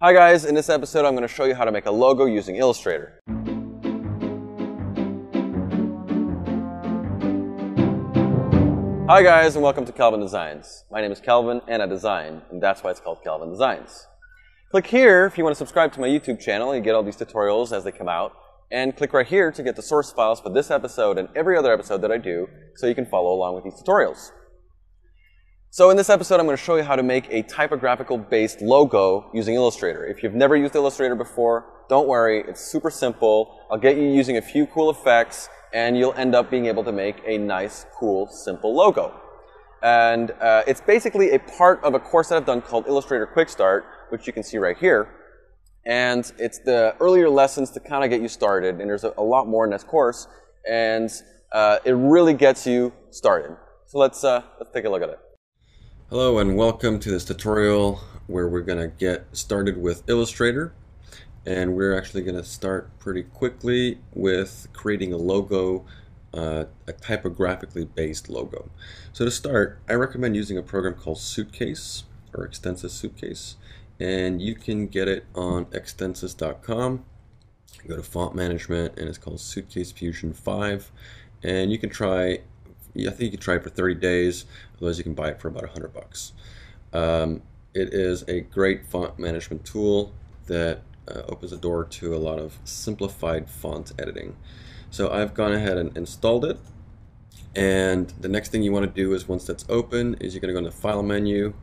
Hi guys, in this episode I'm going to show you how to make a logo using Illustrator. Hi guys, and welcome to Calvin Designs. My name is Calvin and I design, and that's why it's called Calvin Designs. Click here if you want to subscribe to my YouTube channel. You get all these tutorials as they come out. And click right here to get the source files for this episode and every other episode that I do so you can follow along with these tutorials. So in this episode, I'm going to show you how to make a typographical-based logo using Illustrator. If you've never used Illustrator before, don't worry. It's super simple. I'll get you using a few cool effects, and you'll end up being able to make a nice, cool, simple logo. And it's basically a part of a course that I've done called Illustrator Quick Start, which you can see right here. And it's the earlier lessons to kind of get you started. And there's a lot more in this course, and it really gets you started. So let's take a look at it. Hello and welcome to this tutorial where we're going to get started with Illustrator, and we're actually going to start pretty quickly with creating a logo, a typographically based logo. So to start, I recommend using a program called Suitcase or Extensis Suitcase, and you can get it on extensis.com. Go to Font Management and it's called Suitcase Fusion 5, and you can try. I think you can try it for 30 days, otherwise you can buy it for about $100. It is a great font management tool that opens the door to a lot of simplified font editing. So I've gone ahead and installed it, and the next thing you want to do is, once that's open, is you're going to go in the File menu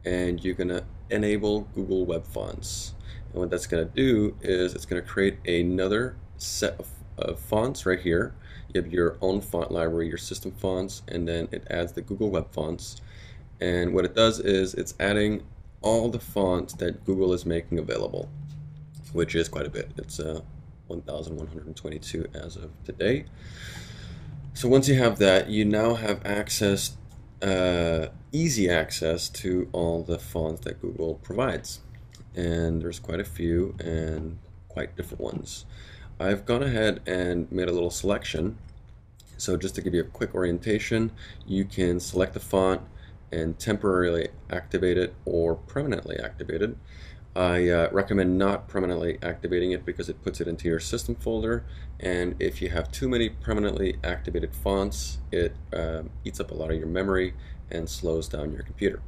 and you're going to enable Google Web Fonts. And what that's going to do is it's going to create another set of fonts right here. You have your own font library, your system fonts, and then it adds the Google Web Fonts. And what it does is it's adding all the fonts that Google is making available, which is quite a bit. It's 1,122 as of today. So once you have that, you now have access, easy access to all the fonts that Google provides. And there's quite a few and quite different ones. I've gone ahead and made a little selection. So just to give you a quick orientation, you can select the font and temporarily activate it or permanently activate it. I recommend not permanently activating it because it puts it into your system folder, and if you have too many permanently activated fonts, it eats up a lot of your memory and slows down your computer.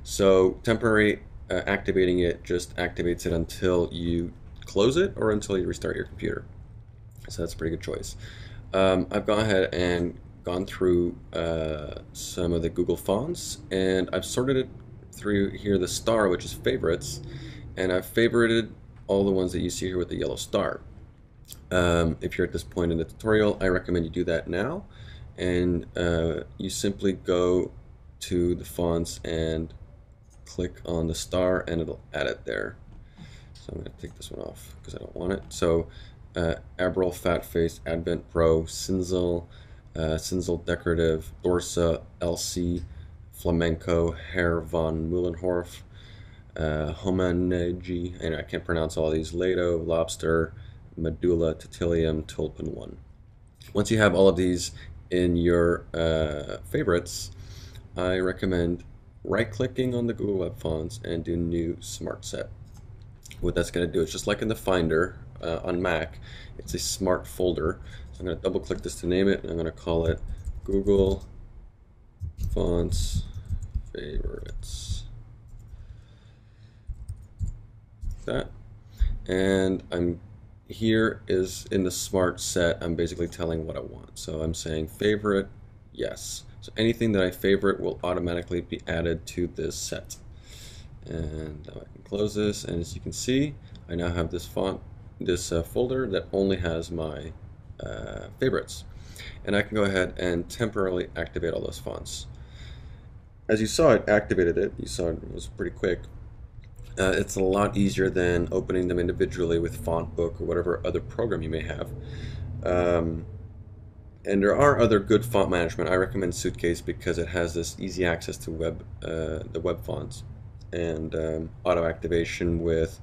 So temporary activating it just activates it until you close it or until you restart your computer. So that's a pretty good choice. I've gone ahead and gone through some of the Google fonts, and I've sorted it through here, the star, which is favorites, and I've favorited all the ones that you see here with the yellow star. If you're at this point in the tutorial, I recommend you do that now, and you simply go to the fonts and click on the star and it'll add it there. So I'm going to take this one off because I don't want it. So Abril, Fat Face, Advent Pro, Cinzel, Cinzel Decorative, Dorsa, LC, Flamenco, Herr von Mühlenhof, Homanegi, and I can't pronounce all these, Lado, Lobster, Medulla, Titilium, Tulpen 1. Once you have all of these in your favorites, I recommend right-clicking on the Google Web Fonts and do New Smart Set. What that's going to do is, just like in the Finder on Mac, it's a smart folder. So I'm going to double click this to name it, and I'm going to call it Google Fonts Favorites. That. And here is in the smart set, I'm basically telling what I want. So I'm saying favorite, yes. So anything that I favorite will automatically be added to this set. And now I can close this, and as you can see, I now have this folder that only has my favorites. And I can go ahead and temporarily activate all those fonts. As you saw, it activated it. You saw it was pretty quick. It's a lot easier than opening them individually with FontBook or whatever other program you may have. And there are other good font management. I recommend Suitcase because it has this easy access to the web fonts, and auto activation with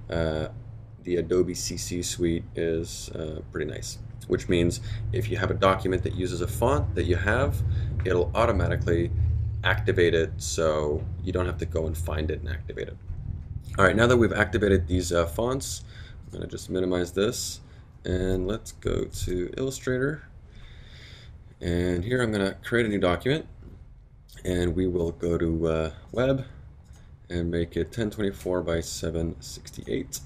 the Adobe CC suite is pretty nice. Which means if you have a document that uses a font that you have, it'll automatically activate it, so you don't have to go and find it and activate it. All right, now that we've activated these fonts, I'm going to just minimize this, and let's go to Illustrator. And here I'm going to create a new document, and we will go to Web and make it 1024 by 768.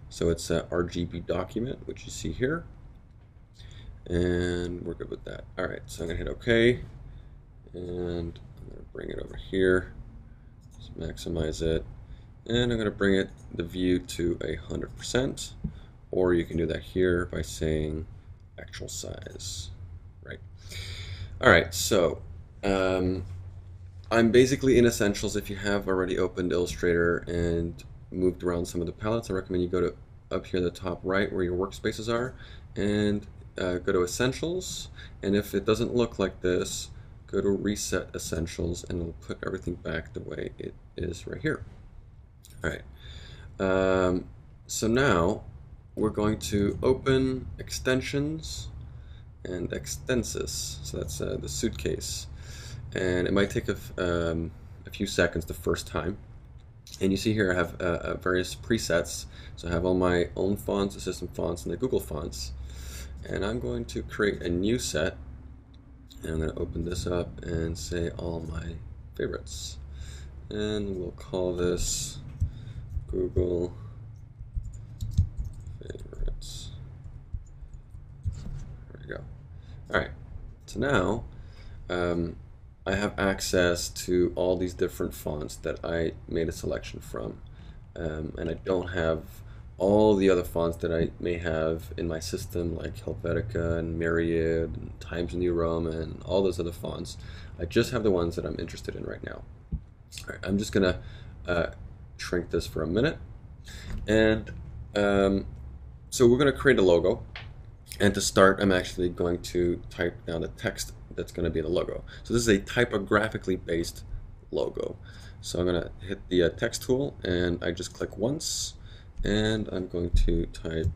So it's a RGB document, which you see here. And we're good with that. All right, so I'm going to hit OK. And I'm going to bring it over here. Just maximize it. And I'm going to bring the view to 100%. Or you can do that here by saying actual size. Right. All right, so I'm basically in Essentials. If you have already opened Illustrator and moved around some of the palettes, I recommend you go to up here in the top right where your workspaces are and go to Essentials. And if it doesn't look like this, go to Reset Essentials and it'll put everything back the way it is right here. All right. So now we're going to open Extensions and Extensis. So that's the suitcase. And it might take a few seconds the first time. And you see here I have various presets. So I have all my own fonts, the system fonts, and the Google fonts. And I'm going to create a new set. And I'm going to open this up and say all my favorites. And we'll call this Google Favorites. There we go. All right. So now I have access to all these different fonts that I made a selection from. And I don't have all the other fonts that I may have in my system, like Helvetica and Myriad and Times New Roman and all those other fonts. I just have the ones that I'm interested in right now. All right, I'm just going to shrink this for a minute. And so we're going to create a logo. And to start, I'm actually going to type down the text that's going to be the logo. So this is a typographically based logo. So I'm going to hit the text tool and I just click once and I'm going to type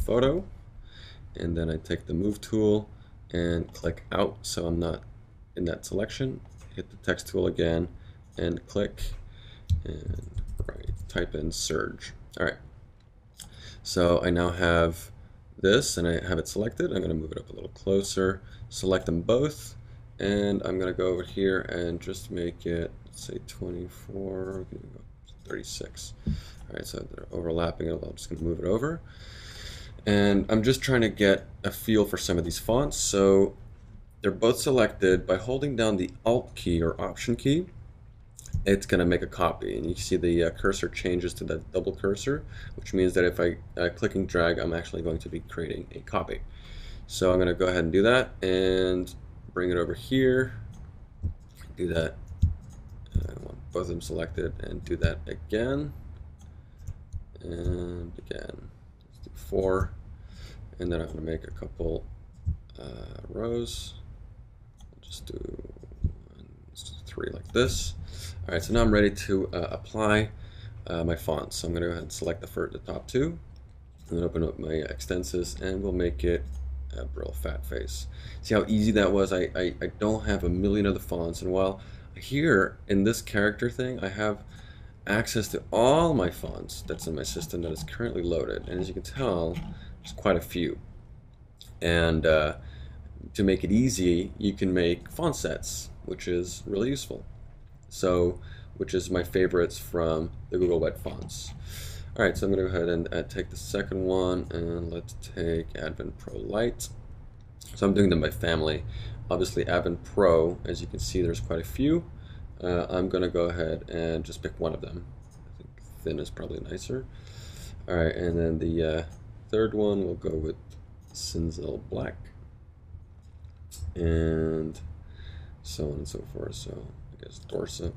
photo, and then I take the move tool and click out so I'm not in that selection. Hit the text tool again and click and type in Surge. All right. So I now have this and I have it selected. I'm going to move it up a little closer, select them both, and I'm going to go over here and just make it, let's say 24, 36. All right, so they're overlapping it. I'm just going to move it over. And I'm just trying to get a feel for some of these fonts. So they're both selected. By holding down the Alt key or Option key, it's going to make a copy, and you see the cursor changes to that double cursor, which means that if I click and drag, I'm actually going to be creating a copy. So I'm going to go ahead and do that and bring it over here, do that. I want both of them selected and do that again and again. Let's do 4, and then I'm going to make a couple rows. I'll just do 3 like this. All right, so now I'm ready to apply my fonts. So I'm going to go ahead and select the top 2, and then open up my Extensis, and we'll make it a Brill Fat Face. See how easy that was? I don't have a million other fonts, and while here in this character thing, I have access to all my fonts that's in my system that is currently loaded, and as you can tell, there's quite a few. And to make it easy, you can make font sets, which is really useful. So, which is my favorites from the Google Web Fonts. All right, so I'm going to go ahead and take the second one, and let's take Advent Pro Lite. So I'm doing them by family. Obviously, Advent Pro, as you can see, there's quite a few. I'm going to go ahead and just pick one of them. I think thin is probably nicer. All right, and then the third one, we'll go with Cinzel Black, and so on and so forth. So I guess Dorsa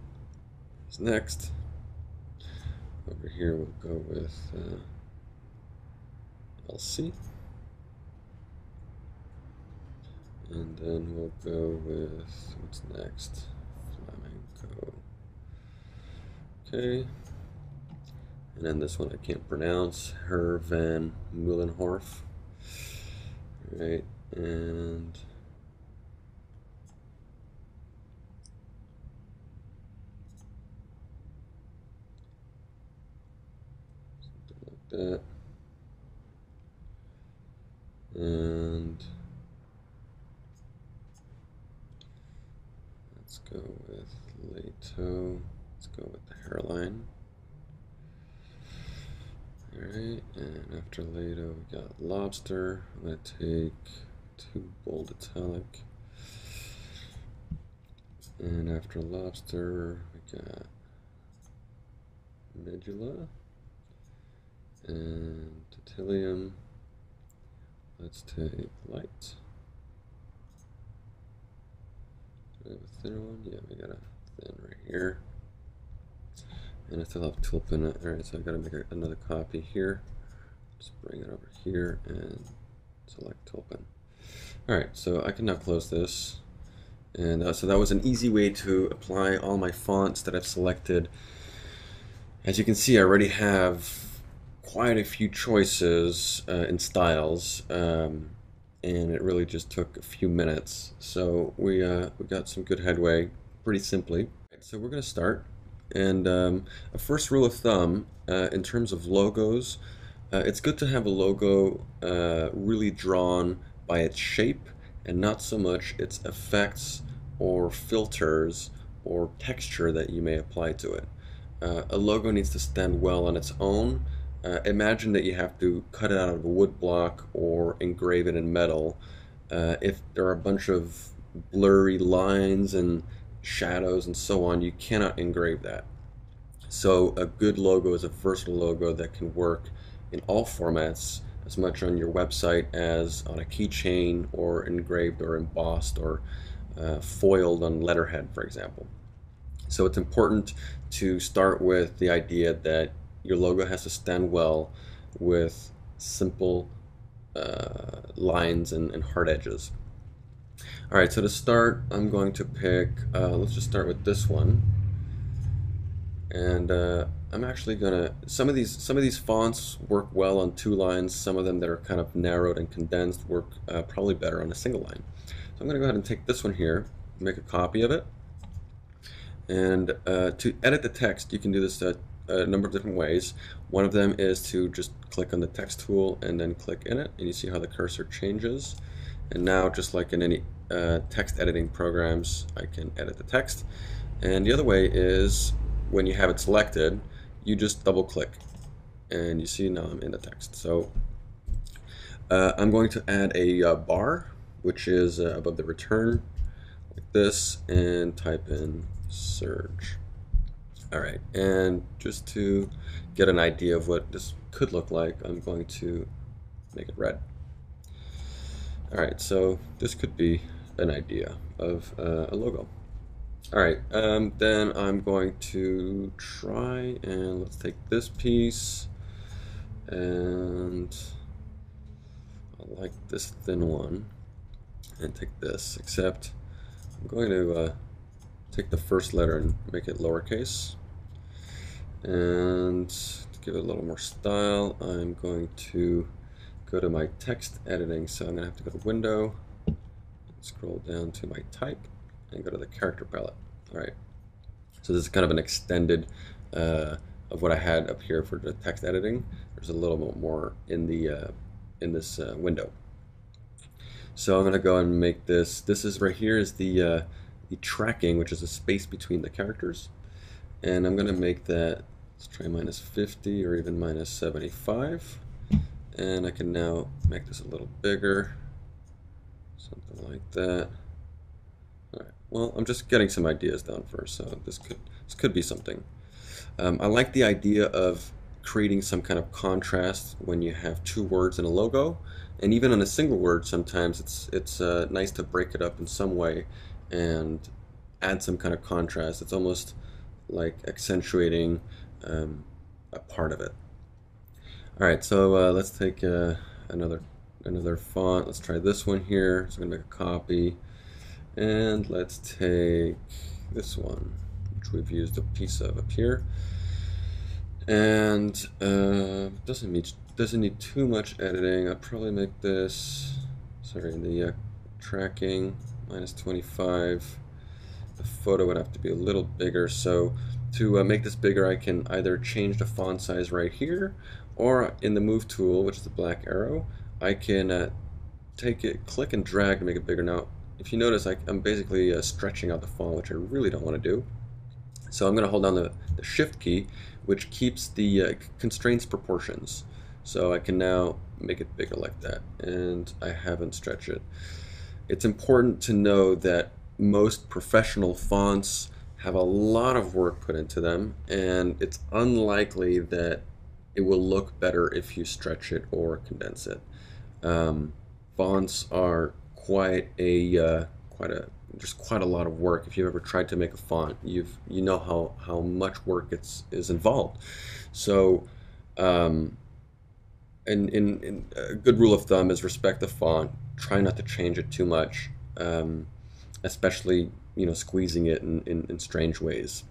is next. Over here we'll go with LC, and then we'll go with, what's next? Flamenco. Okay, and then this one I can't pronounce, Her van Meulenhof. Right, and that. And let's go with Lato. Let's go with the hairline. Alright, and after Lato we got lobster. I'm going to take 2 bold italic. And after lobster we got medulla and titilium. Let's take light. Do we have a thinner one? Yeah, we got a thin right here. And I still have tulip in it. Alright, so I've got to make another copy here. Just bring it over here and select tulip. Alright, so I can now close this. And so that was an easy way to apply all my fonts that I've selected. As you can see, I already have quite a few choices in styles, and it really just took a few minutes. So we got some good headway pretty simply. So we're going to start. And a first rule of thumb in terms of logos, it's good to have a logo really drawn by its shape and not so much its effects or filters or texture that you may apply to it. A logo needs to stand well on its own. Imagine that you have to cut it out of a wood block or engrave it in metal. If there are a bunch of blurry lines and shadows and so on, you cannot engrave that. So a good logo is a versatile logo that can work in all formats, as much on your website as on a keychain or engraved or embossed or foiled on letterhead, for example. So it's important to start with the idea that your logo has to stand well with simple lines and hard edges. Alright, so to start, I'm going to pick, let's just start with this one. And I'm actually gonna, some of these fonts work well on 2 lines. Some of them that are kind of narrowed and condensed work probably better on a single line. So I'm gonna go ahead and take this one here, make a copy of it. And to edit the text, you can do this a number of different ways. One of them is to just click on the text tool and then click in it, and you see how the cursor changes. And now, just like in any text editing programs, I can edit the text. And the other way is, when you have it selected, you just double click and you see now I'm in the text. So I'm going to add a bar, which is above the return, like this, and type in surge. Alright, and just to get an idea of what this could look like, I'm going to make it red. Alright, so this could be an idea of a logo. Alright, then I'm going to try and let's take this piece, and I like this thin one, and take this, except I'm going to take the first letter and make it lowercase. And to give it a little more style, I'm going to go to my text editing. So I'm going to have to go to Window, scroll down to my type, and go to the character palette. All right. So this is kind of an extended of what I had up here for the text editing. There's a little bit more in the in this window. So I'm going to go and make this. This is right here is the tracking, which is a space between the characters, and I'm going to make that. Let's try -50 or even -75, and I can now make this a little bigger, something like that. All right. Well, I'm just getting some ideas down first, so this could be something. I like the idea of creating some kind of contrast when you have 2 words in a logo, and even in a single word. Sometimes it's nice to break it up in some way and add some kind of contrast. It's almost like accentuating a part of it. All right, so let's take another font. Let's try this one here. So I'm gonna make a copy, and let's take this one, which we've used a piece of up here, and doesn't need too much editing. I'll probably make this, sorry, the tracking -25. The photo would have to be a little bigger, so to make this bigger, I can either change the font size right here, or in the Move tool, which is the black arrow, I can take it, click and drag to make it bigger. Now, if you notice, I'm basically stretching out the font, which I really don't want to do. So I'm going to hold down the Shift key, which keeps the constraints proportions. So I can now make it bigger like that, and I haven't stretched it. It's important to know that most professional fonts have a lot of work put into them, and it's unlikely that it will look better if you stretch it or condense it. Fonts are quite a lot of work. If you've ever tried to make a font, you know how much work is involved. So, in a good rule of thumb is respect the font. Try not to change it too much, especially squeezing it in strange ways.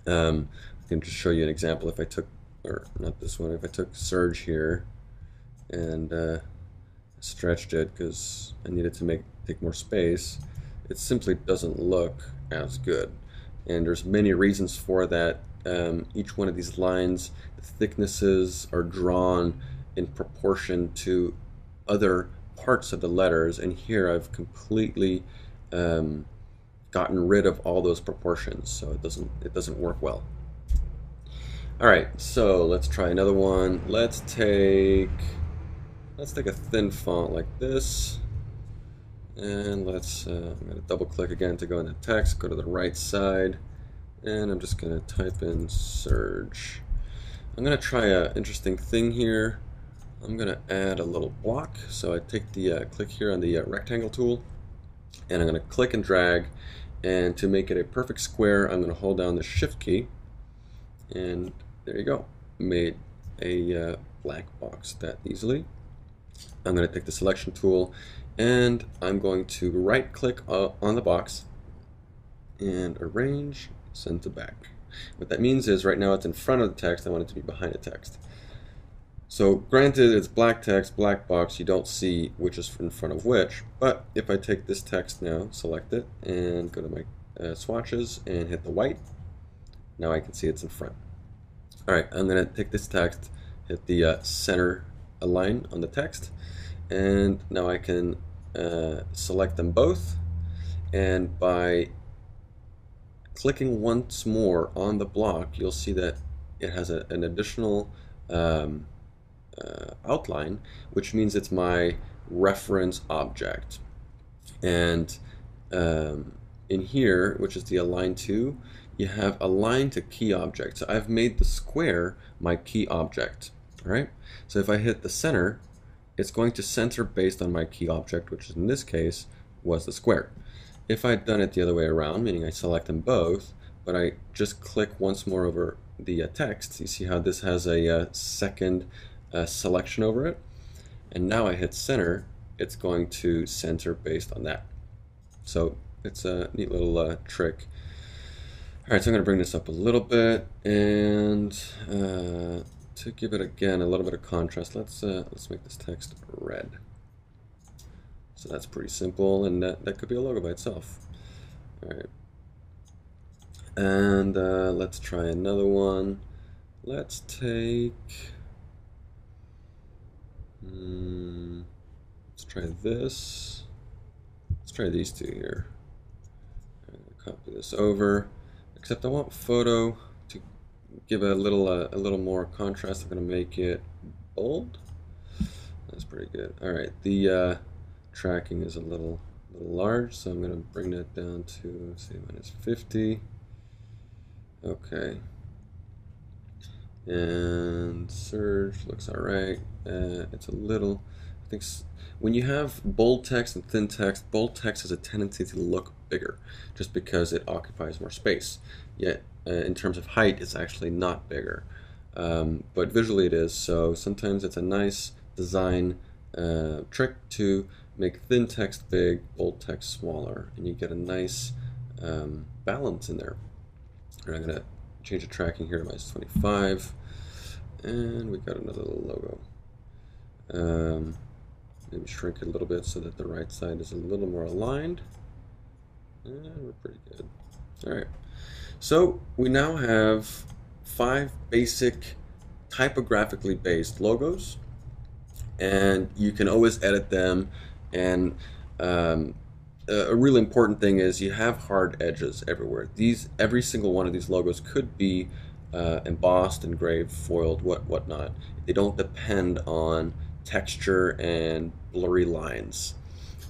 I can just show you an example. If I took, or not this one, if I took Surge here and stretched it because I needed to take more space, it simply doesn't look as good. And there's many reasons for that. Each one of these lines, the thicknesses are drawn in proportion to other parts of the letters, and here I've completely gotten rid of all those proportions, so it doesn't work well. All right, so let's try another one. Let's take a thin font like this, and I'm going to double click again to go into text, go to the right side, and I'm just going to type in Surge. I'm going to try an interesting thing here. I'm going to add a little block. So I take the click here on the rectangle tool, and I'm going to click and drag, and to make it a perfect square, I'm going to hold down the Shift key, and there you go. Made a black box that easily. I'm going to take the selection tool, and I'm going to right click on the box and arrange, send to back. What that means is right now it's in front of the text. I want it to be behind the text. So granted, it's black text, black box, you don't see which is in front of which, but if I take this text now, select it, and go to my swatches and hit the white, now I can see it's in front. Alright, I'm going to take this text, hit the center align on the text, and now I can select them both, and by clicking once more on the block, you'll see that it has an additional outline, which means it's my reference object. And in here, which is the align to, you have align to key object. So I've made the square my key object. All right. So if I hit the center, it's going to center based on my key object, which in this case was the square. If I'd done it the other way around, meaning I select them both, but I just click once more over the text, you see how this has a second selection over it, and now I hit center, it's going to center based on that. So it's a neat little trick. All right, so I'm going to bring this up a little bit, and to give it again a little bit of contrast, let's make this text red. So that's pretty simple, and that could be a logo by itself. All right, and let's try another one. Let's take. Let's try this. Let's try these two here. Copy this over. Except I want photo to give a little more contrast. I'm going to make it bold. That's pretty good. All right, the tracking is a little large, so I'm going to bring that down to say -50. Okay. And Surge looks all right. It's a little, I think, when you have bold text and thin text, bold text has a tendency to look bigger just because it occupies more space. Yet, in terms of height, it's actually not bigger. But visually it is, so sometimes it's a nice design trick to make thin text big, bold text smaller, and you get a nice balance in there. And I'm going to change the tracking here to -25, and we've got another little logo. Maybe shrink it a little bit so that the right side is a little more aligned, and we're pretty good. All right, So we now have 5 basic typographically based logos, and you can always edit them. And a really important thing is you have hard edges everywhere. Every single one of these logos could be embossed, engraved, foiled, whatnot. They don't depend on texture and blurry lines,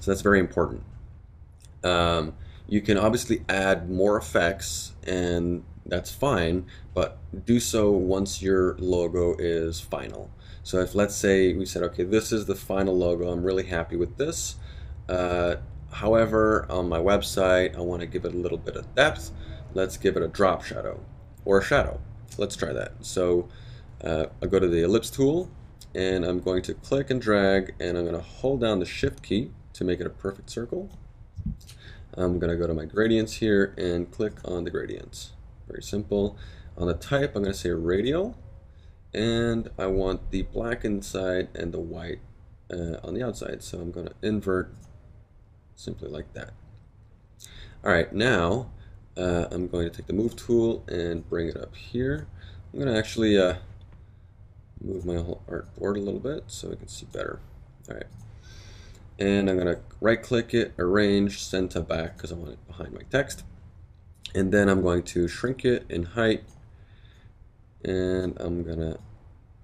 so that's very important. You can obviously add more effects, and that's fine, but do so once your logo is final. So if, let's say, we said, okay, this is the final logo, I'm really happy with this. However, on my website, I want to give it a little bit of depth. Let's give it a drop shadow or a shadow. Let's try that. So I'll go to the ellipse tool, and I'm going to click and drag, and I'm going to hold down the shift key to make it a perfect circle. I'm going to go to my gradients here and click on the gradients. Very simple. On the type, I'm going to say radial, and I want the black inside and the white on the outside. So I'm going to invert simply like that. All right, now I'm going to take the move tool and bring it up here. I'm going to actually move my whole artboard a little bit so I can see better. All right. And I'm going to right click it, arrange, send to back because I want it behind my text. And then I'm going to shrink it in height, and I'm going to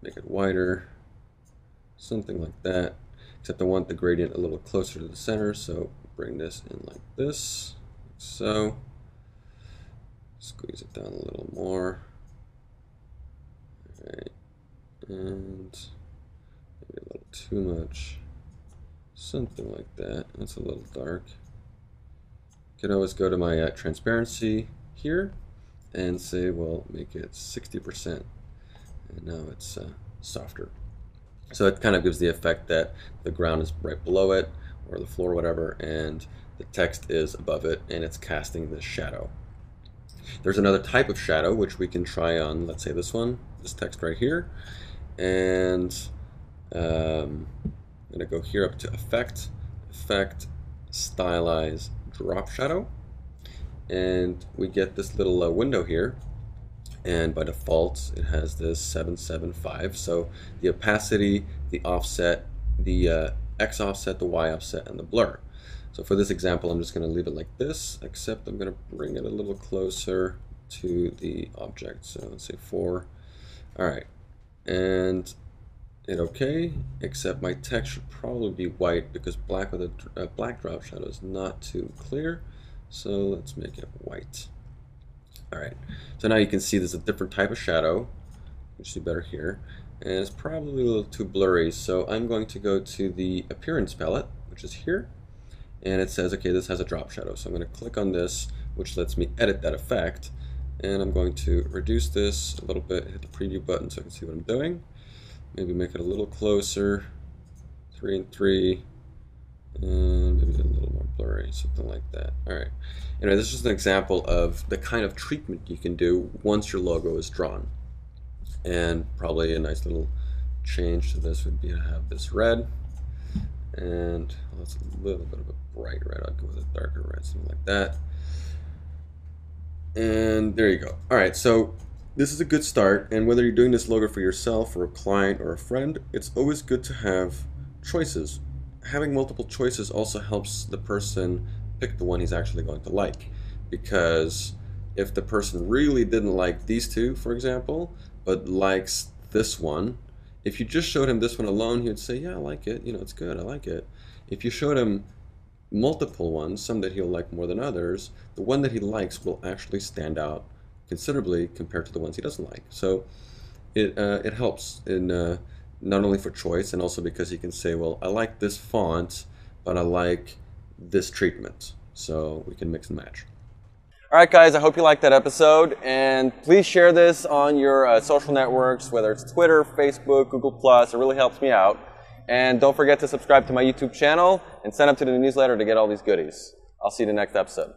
make it wider, something like that, except I want the gradient a little closer to the center, so bring this in like this, like so. Squeeze it down a little more. All right. And maybe a little too much. Something like that. That's a little dark. You can always go to my transparency here and say, well, make it 60%. And now it's softer. So it kind of gives the effect that the ground is right below it, or the floor, whatever, and the text is above it, and it's casting this shadow. There's another type of shadow which we can try on, let's say this one, this text right here. And I'm going to go here up to Effect, Stylize, Drop Shadow. And we get this little window here. And by default, it has this 775. So the opacity, the offset, the X offset, the Y offset, and the blur. So for this example, I'm just going to leave it like this, except I'm going to bring it a little closer to the object. So let's say 4. All right. And hit OK, except my text should probably be white because black with a black drop shadow is not too clear. So let's make it white. All right. So now you can see there's a different type of shadow. You can see better here. And it's probably a little too blurry. So I'm going to go to the Appearance palette, which is here. And it says, okay, this has a drop shadow. So I'm going to click on this, which lets me edit that effect. And I'm going to reduce this a little bit, hit the preview button so I can see what I'm doing. Maybe make it a little closer, 3 and 3, and maybe a little more blurry, something like that. All right. Anyway, this is just an example of the kind of treatment you can do once your logo is drawn. And probably a nice little change to this would be to have this red. And well, that's a little bit of a bright red. I'll go with a darker red, something like that. And there you go. All right, so this is a good start. And whether you're doing this logo for yourself or a client or a friend, it's always good to have choices. Having multiple choices also helps the person pick the one he's actually going to like. Because if the person really didn't like these two, for example, but likes this one, if you just showed him this one alone, he would say, yeah, I like it. You know, it's good. I like it. If you showed him multiple ones, some that he'll like more than others, the one that he likes will actually stand out considerably compared to the ones he doesn't like. So it helps in not only for choice, and also because he can say, well, I like this font, but I like this treatment. So we can mix and match. All right, guys, I hope you liked that episode. And please share this on your social networks, whether it's Twitter, Facebook, Google+. It really helps me out. And don't forget to subscribe to my YouTube channel and sign up to the newsletter to get all these goodies. I'll see you in the next episode.